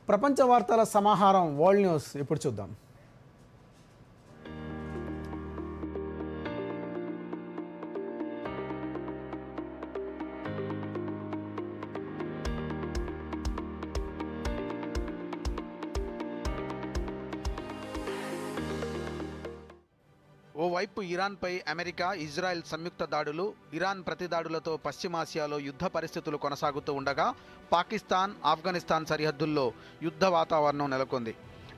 ప్రపంచ వార్తల సమాహారం వరల్డ్ న్యూస్ ఇప్పుడు చూద్దాం. ఓవైపు ఇరాన్పై అమెరికా, ఇజ్రాయెల్ సంయుక్త దాడులు, ఇరాన్ ప్రతిదాడులతో పశ్చిమాసియాలో యుద్ధ పరిస్థితులు కొనసాగుతూ ఉండగా పాకిస్తాన్, ఆఫ్ఘనిస్తాన్ సరిహద్దుల్లో యుద్ధ వాతావరణం నెలకొంది.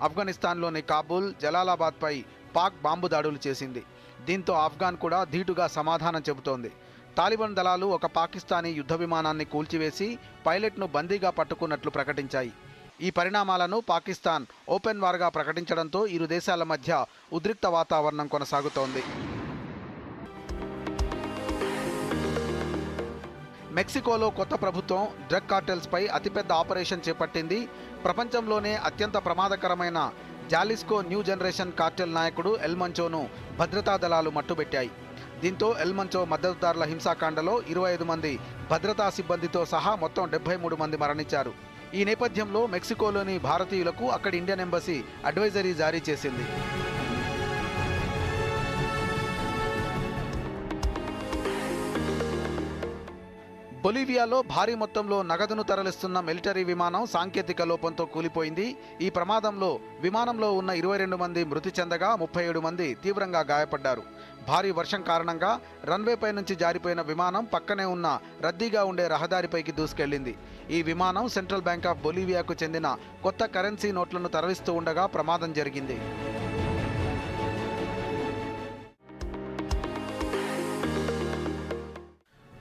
ఆఫ్ఘనిస్తాన్లోని కాబూల్, జలాలాబాద్పై పాక్ బాంబు దాడులు చేసింది. దీంతో ఆఫ్ఘాన్ కూడా ధీటుగా సమాధానం చెబుతోంది. తాలిబాన్ దళాలు ఒక పాకిస్తానీ యుద్ధ విమానాన్ని కూల్చివేసి పైలట్ను బందీగా పట్టుకున్నట్లు ప్రకటించాయి. ఈ పరిణామాలను పాకిస్తాన్ ఓపెన్ వార్గా ప్రకటించడంతో ఇరు దేశాల మధ్య ఉద్రిక్త వాతావరణం కొనసాగుతోంది. మెక్సికోలో కొత్త ప్రభుత్వం డ్రగ్ కార్టెల్స్పై అతిపెద్ద ఆపరేషన్ చేపట్టింది. ప్రపంచంలోనే అత్యంత ప్రమాదకరమైన జాలిస్కో న్యూ జనరేషన్ కార్టెల్ నాయకుడు ఎల్ మంచోను భద్రతా దళాలు మట్టుబెట్టాయి. దీంతో ఎల్ మంచో మద్దతుదారుల హింసాకాండలో 25 మంది భద్రతా సిబ్బందితో సహా మొత్తం 73 మంది మరణించారు. ఈ నేపథ్యంలో మెక్సికోలోని భారతీయులకు అక్కడి ఇండియన్ ఎంబసీ అడ్వైజరీ జారీ చేసింది. బొలీవియాలో భారీ మొత్తంలో నగదును తరలిస్తున్న మిలిటరీ విమానం సాంకేతిక లోపంతో కూలిపోయింది. ఈ ప్రమాదంలో విమానంలో ఉన్న 22 మంది మృతి చెందగా 37 మంది తీవ్రంగా గాయపడ్డారు. భారీ వర్షం కారణంగా రన్వేపై నుంచి జారిపోయిన విమానం పక్కనే ఉన్న రద్దీగా ఉండే రహదారిపైకి దూసుకెళ్లింది. ఈ విమానం సెంట్రల్ బ్యాంక్ ఆఫ్ బొలీవియాకు చెందిన కొత్త కరెన్సీ నోట్లను తరలిస్తూ ఉండగా ప్రమాదం జరిగింది.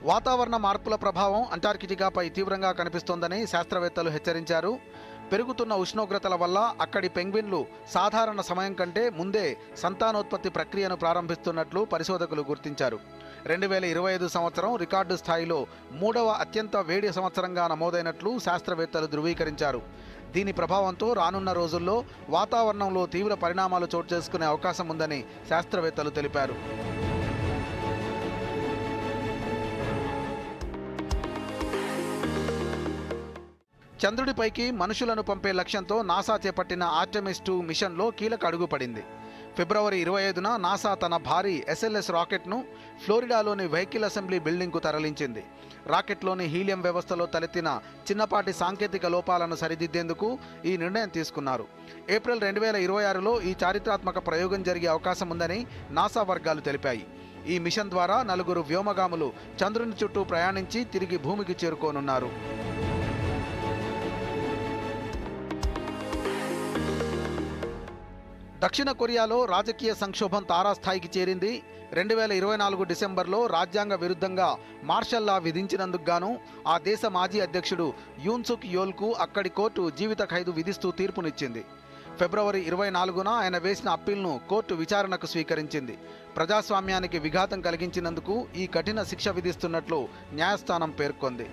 వాతావరణ మార్పుల ప్రభావం అంటార్కిటికాపై తీవ్రంగా కనిపిస్తోందని శాస్త్రవేత్తలు హెచ్చరించారు. పెరుగుతున్న ఉష్ణోగ్రతల వల్ల అక్కడి పెంగ్విన్లు సాధారణ సమయం కంటే ముందే సంతానోత్పత్తి ప్రక్రియను ప్రారంభిస్తున్నట్లు పరిశోధకులు గుర్తించారు. 2025 సంవత్సరం రికార్డు స్థాయిలో 3వ అత్యంత వేడి సంవత్సరంగా నమోదైనట్లు శాస్త్రవేత్తలు ధృవీకరించారు. దీని ప్రభావంతో రానున్న రోజుల్లో వాతావరణంలో తీవ్ర పరిణామాలు చోటు చేసుకునే అవకాశం ఉందని శాస్త్రవేత్తలు తెలిపారు. చంద్రుడిపైకి మనుషులను పంపే లక్ష్యంతో నాసా చేపట్టిన ఆర్టెమిస్ 2 మిషన్లో కీలక అడుగు పడింది. ఫిబ్రవరి 25న నాసా తన భారీ SLS రాకెట్ను ఫ్లోరిడాలోని వెహికల్ అసెంబ్లీ బిల్డింగ్కు తరలించింది. రాకెట్లోని హీలియం వ్యవస్థలో తలెత్తిన చిన్నపాటి సాంకేతిక లోపాలను సరిదిద్దేందుకు ఈ నిర్ణయం తీసుకున్నారు. ఏప్రిల్ 2026లో ఈ చారిత్రాత్మక ప్రయోగం జరిగే అవకాశం ఉందని నాసా వర్గాలు తెలిపాయి. ఈ మిషన్ ద్వారా 4 వ్యోమగాములు చంద్రుని చుట్టూ ప్రయాణించి తిరిగి భూమికి చేరుకోనున్నారు. దక్షిణ కొరియాలో రాజకీయ సంక్షోభం తారాస్థాయికి చేరింది. 2024 డిసెంబర్లో రాజ్యాంగ విరుద్ధంగా మార్షల్ లా విధించినందుకు గాను ఆ దేశ మాజీ అధ్యక్షుడు యూన్ సుక్ యోల్కు అక్కడి కోర్టు జీవిత ఖైదు విధిస్తూ తీర్పునిచ్చింది. ఫిబ్రవరి 24న ఆయన వేసిన అప్పీల్ను కోర్టు విచారణకు స్వీకరించింది. ప్రజాస్వామ్యానికి విఘాతం కలిగించినందుకు ఈ కఠిన శిక్ష విధిస్తున్నట్లు న్యాయస్థానం పేర్కొంది.